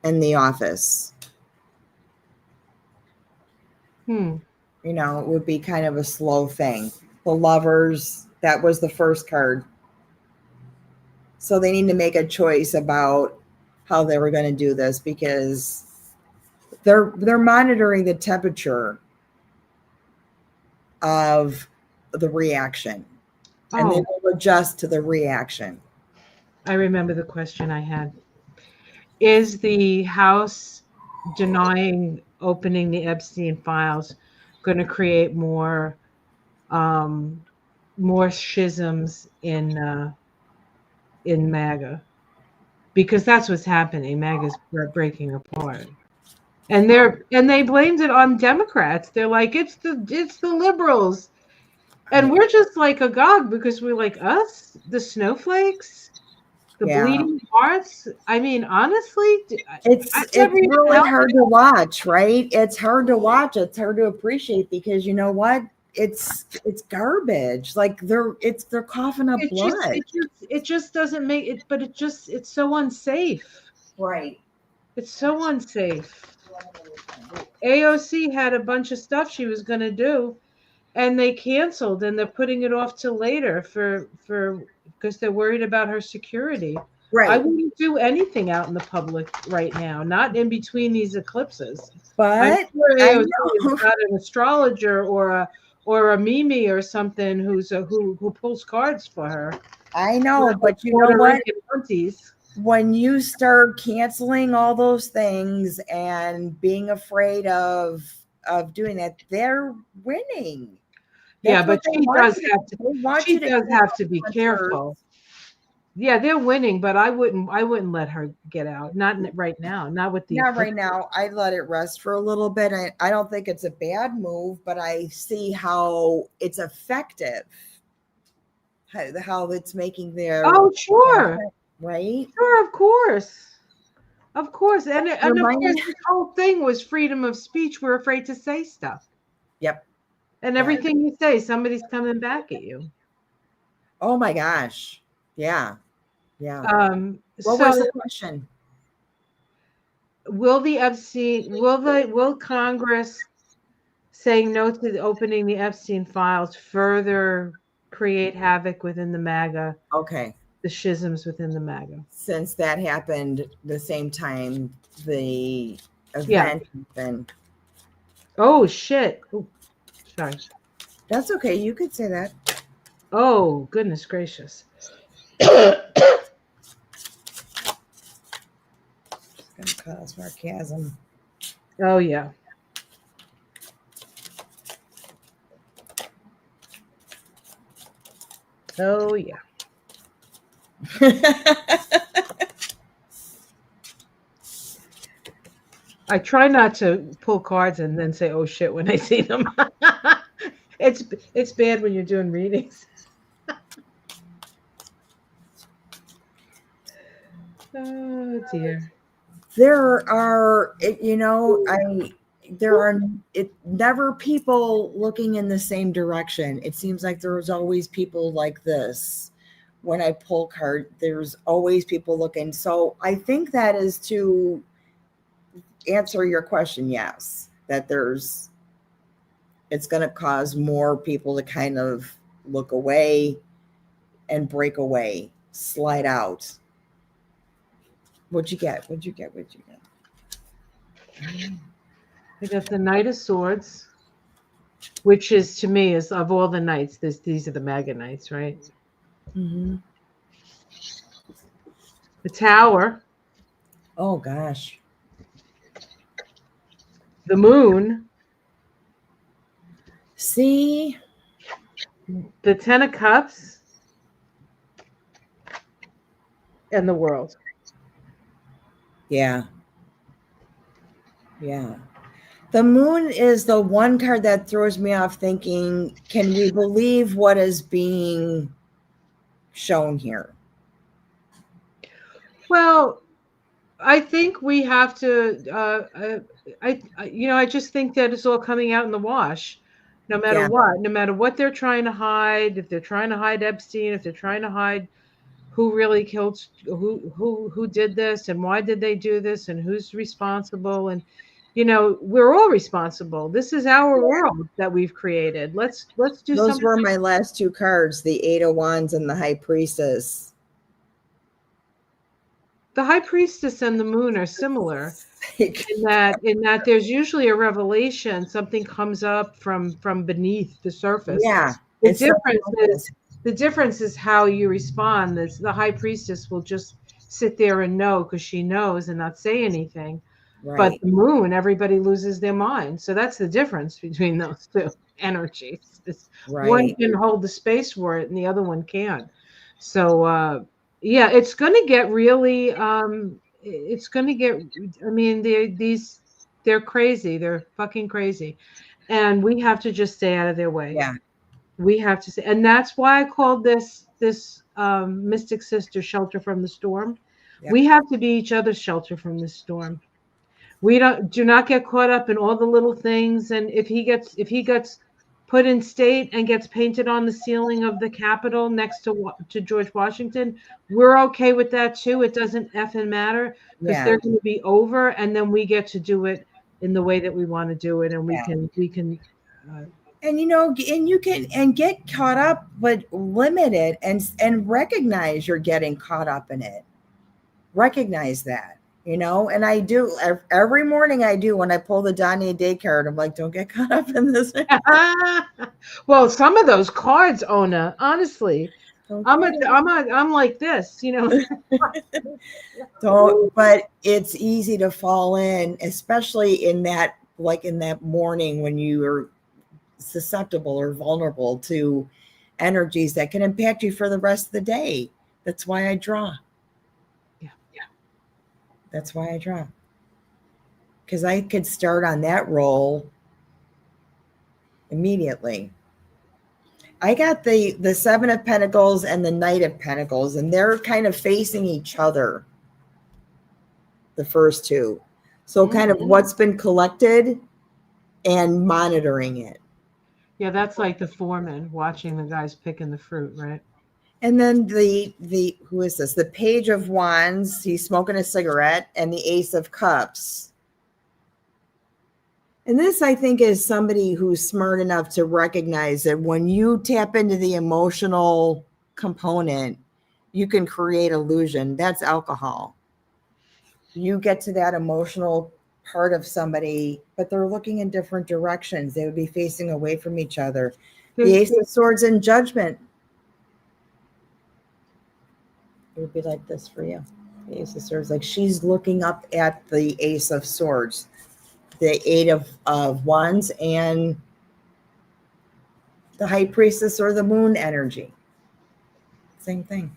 and The Office. You know, it would be kind of a slow thing. The Lovers, that was the first card. So they need to make a choice about how they were going to do this because they're monitoring the temperature of the reaction. And they will adjust to the reaction. I remember the question I had. Is the House denying opening the Epstein files going to create more schisms in MAGA? Because that's what's happening. MAGA's breaking apart. And they blamed it on Democrats. They're like, it's the liberals. And we're just like agog because we're like us, the snowflakes, the bleeding hearts. I mean, honestly, it's really hard to watch, right? It's hard to watch. It's hard to appreciate because you know what? It's garbage. Like they're coughing up blood. It just doesn't make it, but it's so unsafe. Right. It's so unsafe. AOC had a bunch of stuff she was going to do. And they canceled, and they're putting it off till later for because they're worried about her security. I Right. wouldn't do anything out in the public right now, not in between these eclipses. I'm But sure I AOC has know, got an astrologer or a Mimi or something who pulls cards for her. I One know, of those but you know Puerto what? Rican aunties. When you start canceling all those things and being afraid of doing that, they're winning. Yeah, That's what but they want you to do. They want you she to does have cancel to be concerts. careful. Yeah, they're winning, but I wouldn't let her get out. Not right now. Not with the Not right eclipse. now. I let it rest for a little bit. I don't think it's a bad move, but I see how it's effective, how it's making their Oh, sure. happen, right? Sure, of course. Of course. And of Remind course this whole thing was freedom of speech. We're afraid to say stuff. Yep. And Yeah. everything you say, somebody's coming back at you. Oh my gosh. Yeah. Yeah. What was the So question? will Congress saying no to opening the Epstein files further create havoc within the MAGA, Okay. the schisms within the MAGA? Since that happened the same time the Yeah. event happened. Oh shit. Oh, sorry. That's okay. You could say that. Oh, goodness gracious. It's going to cause sarcasm. Oh yeah. Oh yeah. I try not to pull cards and then say oh shit when I see them. It's bad when you're doing readings. Oh dear. There are, there are never people looking in the same direction. It seems like there's always people like this. When I pull card, there's always people looking. So I think that is to answer your question. Yes, that it's going to cause more people to kind of look away and break away, slide out. What'd you get? What'd you get? What'd you get? I got the Knight of Swords, which is to me is of all the knights, these are the MAGA knights, right? Mm-hmm. The Tower, Oh gosh. the Moon, See, the Ten of Cups, and the World. yeah. Yeah. The moon is the one card that throws me off thinking, can we believe what is being shown here? Well, I think we have to. I just think that it's all coming out in the wash, no matter Yeah. what. No matter what they're trying to hide, if they're trying to hide Epstein, if they're trying to hide who really killed, who did this, and why did they do this, and who's responsible, and we're all responsible. This is our world that we've created. Let's do Those something. were my last two cards, the Eight of Wands and the High Priestess. The High Priestess and the Moon are similar. Like, In that there's usually a revelation, something comes up from beneath the surface. yeah. The It's something difference like is this. the difference is how you respond. The High Priestess will just sit there and know because she knows and not say anything. But Right. the Moon, everybody loses their mind. So that's the difference between those two energies. One Right. can hold the space for it and the other one can't. So yeah, it's going to get really it's going to get, I mean, they're crazy. They're fucking crazy. And we have to just stay out of their way. Yeah. We have to say, and that's why I called this Mystic Sister Shelter from the Storm. Yep. We have to be each other's shelter from the storm. We do not get caught up in all the little things. And if he gets put in state and gets painted on the ceiling of the Capitol next to George Washington, we're okay with that too. It doesn't effing matter because Yeah. they're going to be over, and then we get to do it in the way that we want to do it, and we can. And and you can and get caught up, but limit it and recognize you're getting caught up in it. recognize that, and I do every morning. I do when I pull the Donnie Day card. I'm like, don't get caught up in this. Well, some of those cards, Ona, honestly, Don't get it. I'm like this, Don't, but it's easy to fall in, especially in that, like in that morning when you are susceptible or vulnerable to energies that can impact you for the rest of the day. That's why I draw. Yeah. That's why I draw. Because I could start on that roll immediately. I got the Seven of Pentacles and the Knight of Pentacles, and they're kind of facing each other, the first two. So kind of what's been collected and monitoring it. Yeah, that's like the foreman watching the guys picking the fruit, right? And then the who is this? The Page of Wands, he's smoking a cigarette, and the Ace of Cups. And this, I think, is somebody who's smart enough to recognize that when you tap into the emotional component, you can create illusion. That's alcohol. You get to that emotional part of somebody, but they're looking in different directions. They would be facing away from each other. The Ace of Swords in Judgment. It would be like this for you. The Ace of Swords, like she's looking up at the Ace of Swords. The Eight of Wands and the High Priestess or the Moon energy. Same thing.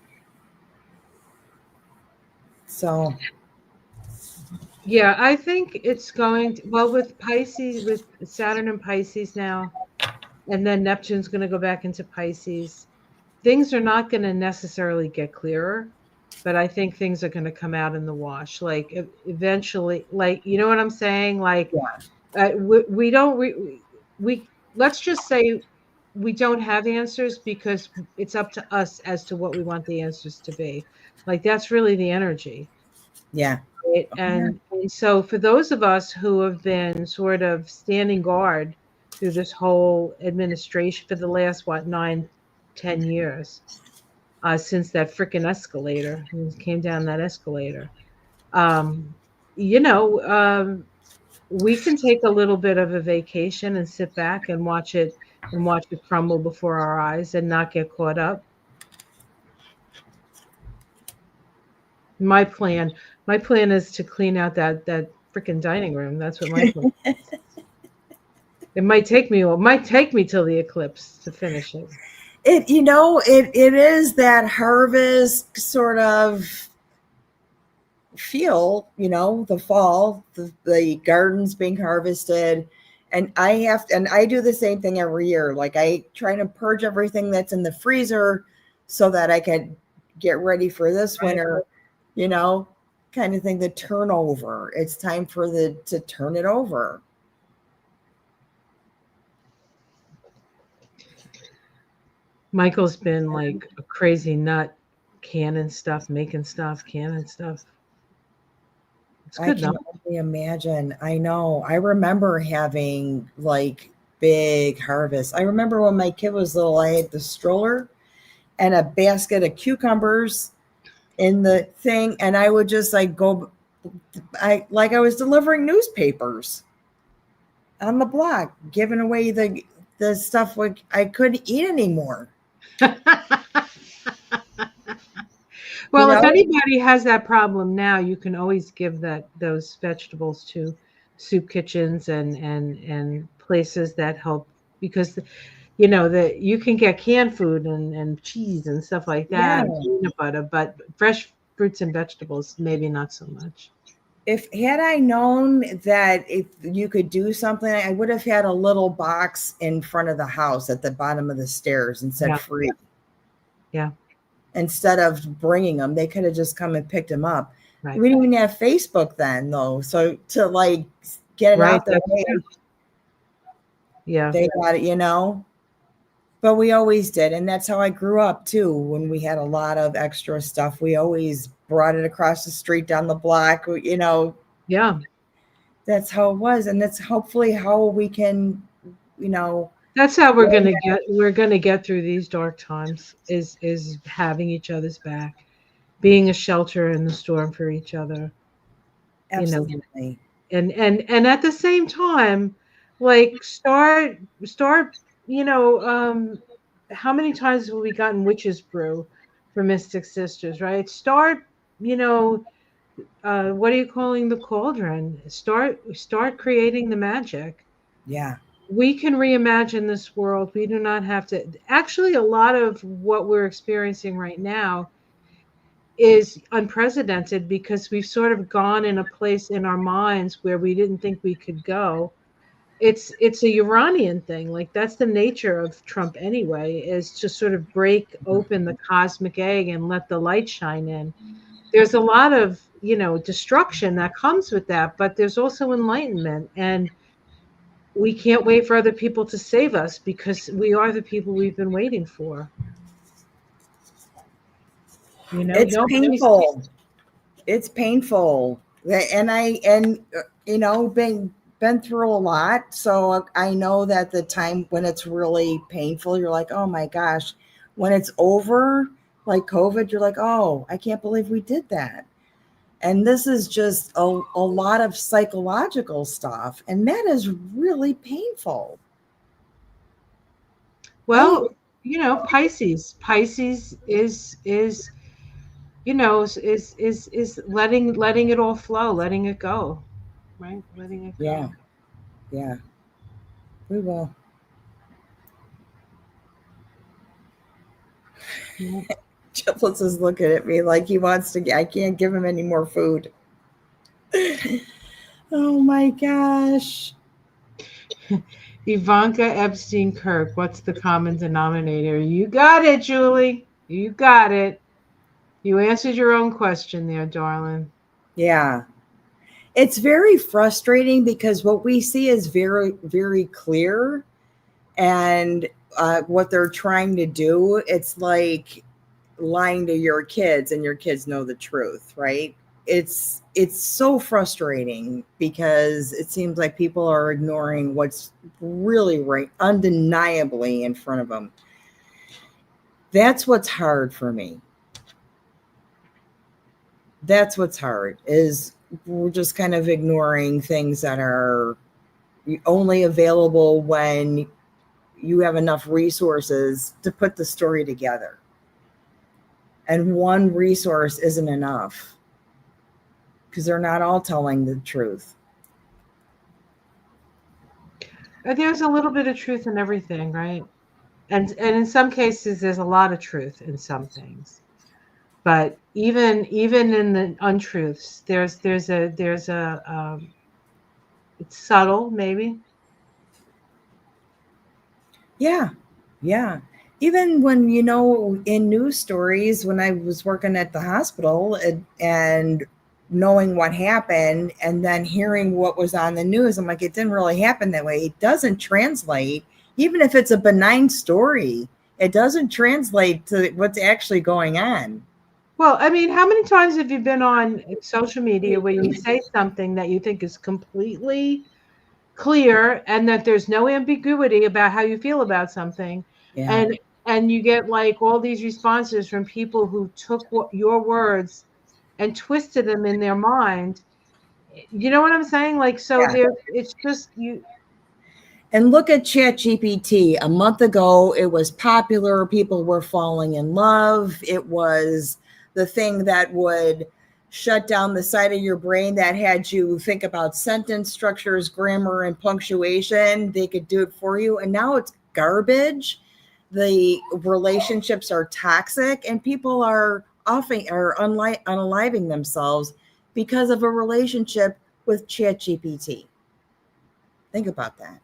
So. Yeah, I think it's going to, well, with Pisces, with Saturn and Pisces now, and then Neptune's going to go back into Pisces. Things are not going to necessarily get clearer, but I think things are going to come out in the wash. Like eventually, like, you know what I'm saying? Like, we don't, we let's just say we don't have answers because it's up to us as to what we want the answers to be. Like, that's really the energy. Yeah. Right? And so for those of us who have been sort of standing guard through this whole administration for the last, what, 9, 10 years, since that freaking escalator came down that escalator, you know, we can take a little bit of a vacation and sit back and watch it crumble before our eyes and not get caught up. My plan is to clean out that freaking dining room. That's what my plan is. It might take me till the eclipse to finish it. It is that harvest sort of feel, the fall, the gardens being harvested. And I do the same thing every year. Like I try to purge everything that's in the freezer so that I can get ready for this winter, kind of thing, the turnover. It's time to turn it over. Michael's been like a crazy nut, canning stuff, making stuff, canning stuff. It's good. I can only imagine. I know. I remember having like big harvests. I remember when my kid was little, I had the stroller and a basket of cucumbers in the thing, and I would just like go. I was delivering newspapers on the block, giving away the stuff like I couldn't eat anymore. Well, if anybody has that problem now, you can always give those vegetables to soup kitchens and places that help, because you can get canned food and cheese and stuff like that, and peanut butter, but fresh fruits and vegetables maybe not so much. Had I known that if you could do something, I would have had a little box in front of the house at the bottom of the stairs and said free. Yeah. Instead of bringing them, they could have just come and picked them up. Right. We didn't even have Facebook then, though. So to like get it out there, they got it, But we always did, and that's how I grew up too. When we had a lot of extra stuff, we always brought it across the street, down the block. Yeah. That's how it was, and that's hopefully how we can, That's how we're gonna get through these dark times, is having each other's back. being a shelter in the storm for each other, you know. Absolutely. And at the same time, like start, you know, how many times have we gotten witches brew for Mystic Sisters, right? Start, you know, what are you calling the cauldron? Start creating the magic. Yeah. We can reimagine this world. We do not have to. Actually, a lot of what we're experiencing right now is unprecedented because we've sort of gone in a place in our minds where we didn't think we could go. It's a Uranian thing. Like that's the nature of Trump anyway, is to sort of break open the cosmic egg and let the light shine in. There's a lot of, you know, destruction that comes with that, but there's also enlightenment, and we can't wait for other people to save us because we are the people we've been waiting for. You know, It's nobody's. painful. It's painful. And been through a lot, so I know that the time when it's really painful, you're like, oh my gosh. When it's over, like COVID, you're like, oh, I can't believe we did that. And this is just a lot of psychological stuff, and that is really painful. I Well, you know, Pisces is you know is letting it all flow, letting it go, right? Letting it Yeah, go. yeah, we will. Yeah. Chiplets is looking at me like he wants to. I can't give him any more food. Oh my gosh. Ivanka Epstein Kirk, what's the common denominator? You got it, Julie. You got it. You answered your own question there, darling. Yeah. It's very frustrating because what we see is very, very clear. And what they're trying to do, it's like lying to your kids, and your kids know the truth, right? It's so frustrating because it seems like people are ignoring what's really right, undeniably in front of them. That's what's hard for me. That's what's hard, is we're just kind of ignoring things that are only available when you have enough resources to put the story together. And one resource isn't enough because they're not all telling the truth. There's a little bit of truth in everything, right? And in some cases, there's a lot of truth in some things. But even in the untruths, there's a it's subtle, maybe. Yeah. Yeah. Even when, in news stories, when I was working at the hospital, and knowing what happened and then hearing what was on the news, I'm like, it didn't really happen that way. It doesn't translate. Even if it's a benign story, it doesn't translate to what's actually going on. Well, I mean, how many times have you been on social media where you say something that you think is completely clear and that there's no ambiguity about how you feel about something, Yeah. and you get like all these responses from people who took your words and twisted them in their mind. You know what I'm saying? Like, so Yeah. there, it's just you. And look at ChatGPT. A month ago, it was popular. People were falling in love. It was the thing that would shut down the side of your brain that had you think about sentence structures, grammar, and punctuation. They could do it for you. And now it's garbage. The relationships are toxic, and people are often unaliving themselves because of a relationship with ChatGPT. Think about that.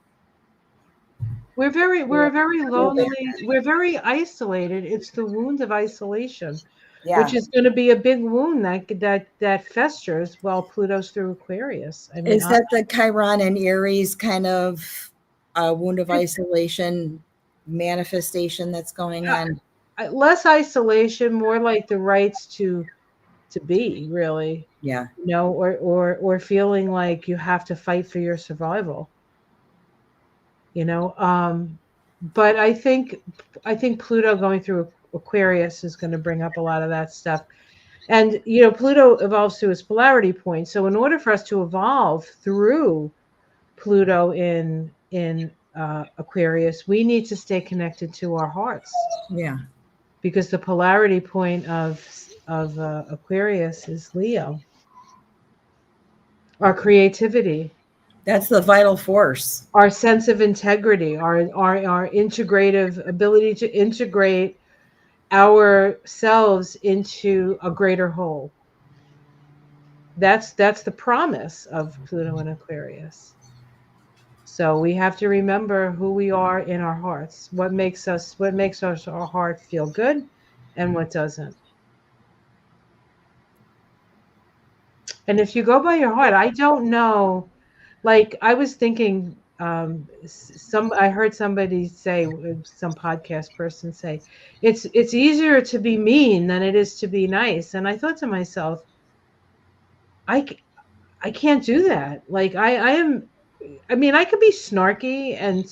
We're very lonely. We're very isolated. It's the wound of isolation, which Yeah. is going to be a big wound that festers while Pluto's through Aquarius. I mean, Is that the Chiron and Aries kind of wound of isolation manifestation that's going on? less isolation, more like the rights to be really, Yeah. you know, or feeling like you have to fight for your survival, you know. But I think Pluto going through Aquarius is going to bring up a lot of that stuff. And Pluto evolves through its polarity point. So in order for us to evolve through Pluto in Aquarius, we need to stay connected to our hearts, Yeah. because the polarity point of Aquarius is Leo. Our creativity, That's the vital force. our sense of integrity, our integrative ability to integrate ourselves into a greater whole. That's the promise of Pluto and Aquarius. So we have to remember who we are in our hearts. What makes us our heart feel good and what doesn't. And if you go by your heart, I don't know. Like I was thinking, I heard somebody say, some podcast person say, it's easier to be mean than it is to be nice. And I thought to myself, I c- I can't do that. Like I am. I mean, I could be snarky and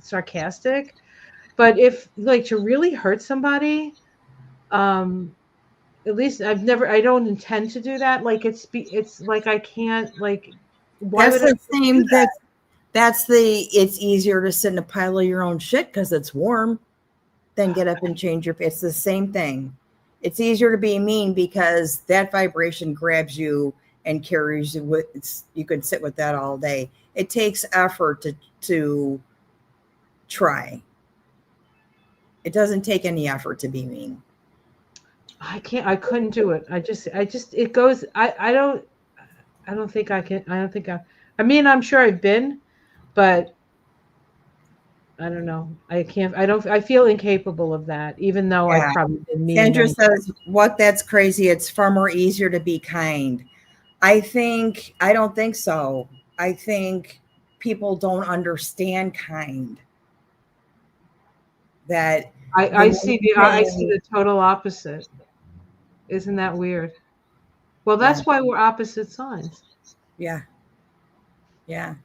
sarcastic, but if like to really hurt somebody, um, at least I don't intend to do that. Like it's like I can't like. Why That's would I the do same. that? It's easier to sit in a pile of your own shit because it's warm than get up and change your. It's the same thing. It's easier to be mean because that vibration grabs you and carries you with. You could sit with that all day. It takes effort to try. It doesn't take any effort to be mean. I can't. I couldn't do it. I just. It goes. I don't. I don't think I can. I don't think I. I mean, I'm sure I've been, but I don't know. I can't. I don't. I feel incapable of that, even though I've Yeah. probably been mean Sandra many. says, "What? That's crazy. It's far more easier to be kind." I don't think so. I think people don't understand kind. That the main I see thing, the total opposite. Isn't that weird? Well, yeah, that's why we're opposite signs. yeah, yeah.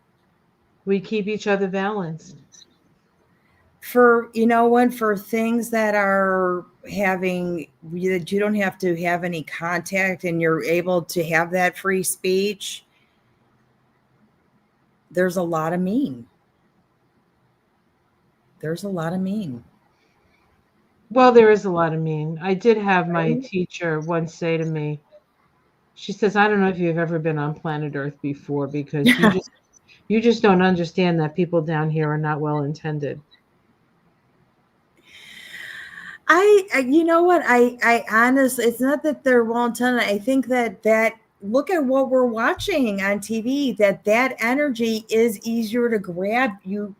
We keep each other balanced. For when for things that are having that you don't have to have any contact and you're able to have that free speech, there's a lot of mean. There's a lot of mean. Well, there is a lot of mean. I did have my Right? teacher once say to me, she says, "I don't know if you've ever been on planet Earth before, because you just don't understand that people down here are not well intended." You know what? I honestly, it's not that they're well intended. I think that look at what we're watching on TV. That energy is easier to grab you.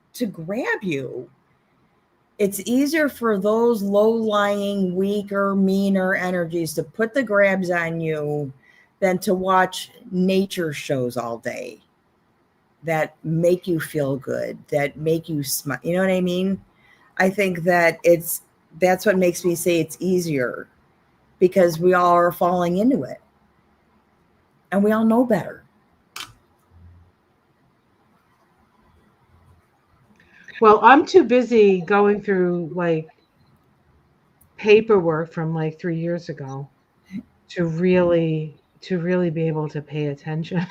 It's easier for those low lying, weaker, meaner energies to put the grabs on you than to watch nature shows all day that make you feel good, that make you smile. You know what I mean? I think that's what makes me say it's easier because we all are falling into it and we all know better. Well, I'm too busy going through like paperwork from like 3 years ago to really be able to pay attention.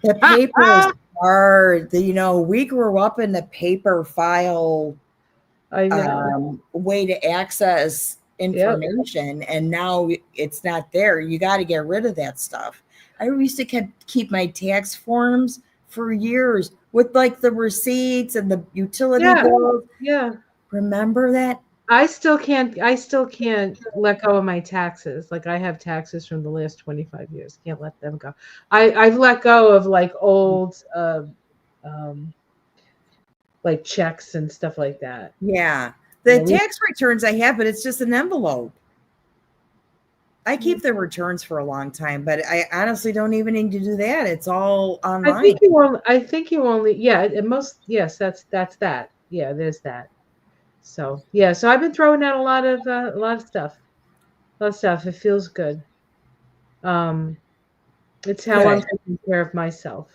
The paper is hard. We grew up in the paper file I know. way to access Yep. information, and now it's not there. You got to get rid of that stuff. I used to keep my tax forms for years with like the receipts and the utility Yeah. bills. Yeah. Remember that? I still can't let go of my taxes. Like I have taxes from the last 25 years. Can't let them go. I've let go of like old um like checks and stuff like that. Yeah. Yeah, The we tax returns I have, but it's just an envelope. I keep the returns for a long time, but I honestly don't even need to do that. It's all online. I think you only yeah, at most yes, that's that. Yeah, there's that. So, yeah, so I've been throwing out a lot of stuff. A lot of stuff. It feels good. Um it's how I'm Good. taking care of myself.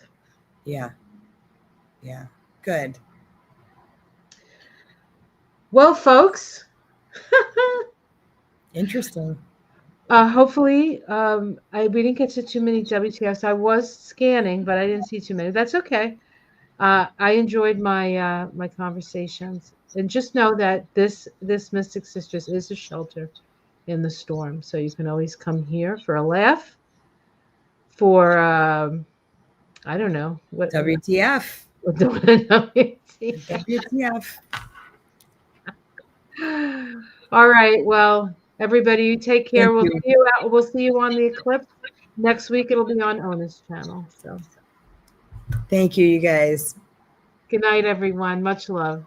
Yeah. Yeah. Good. Well, folks, Interesting. Hopefully, we didn't get to too many WTFs. I was scanning, but I didn't see too many. That's okay. I enjoyed my conversations, and just know that this Mystic Sisters is a shelter in the storm. So you can always come here for a laugh, for I don't know what WTF. WTF. WTF. All right. Well, everybody, you take care. Thank We'll you. see you out. We'll see you on the eclipse next week. It'll be on Ona's channel. So Thank you, you guys. good night, everyone. Much love.